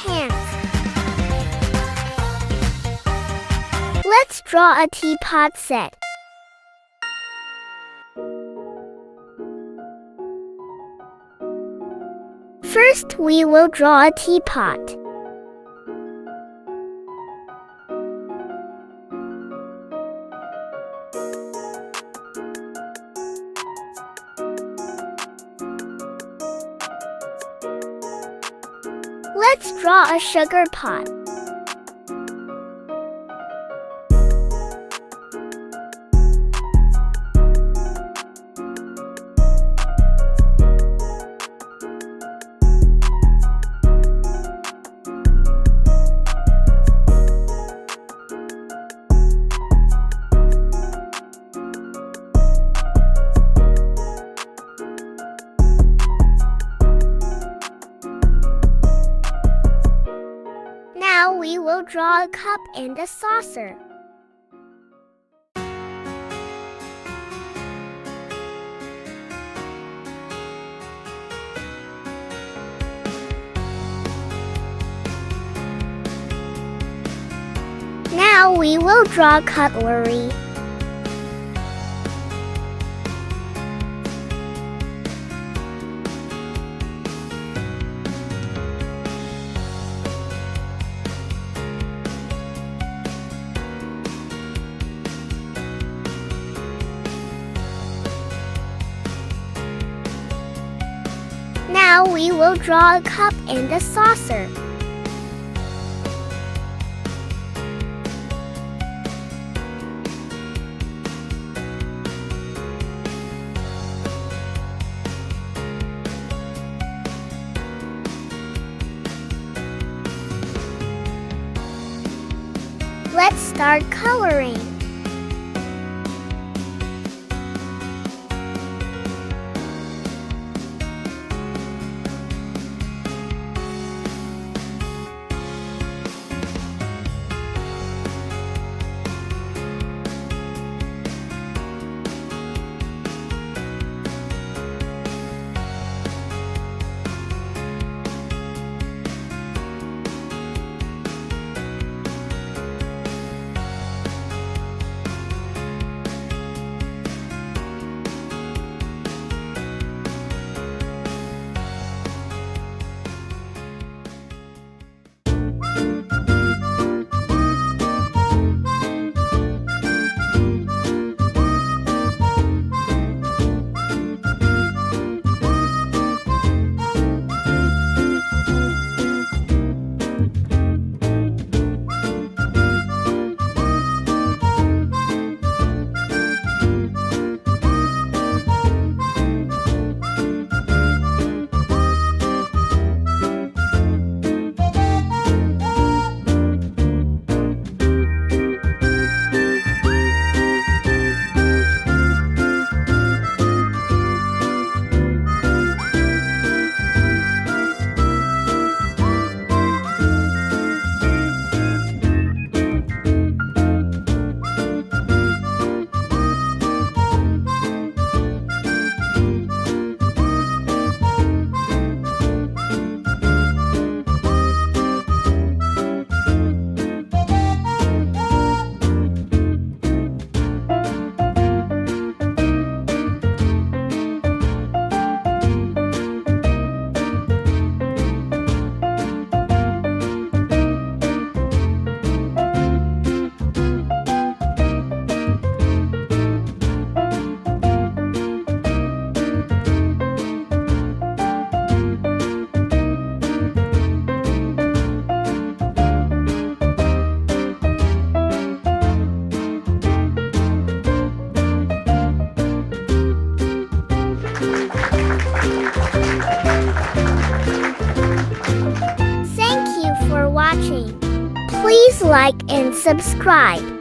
hands. Let's draw a teapot set. First, we will draw a teapot. Let's draw a sugar pot. Now we will draw a cup and a saucer. Now we will draw cutlery. Now we will draw a cup and a saucer. Let's start coloring. Thank you for watching. Please like and subscribe.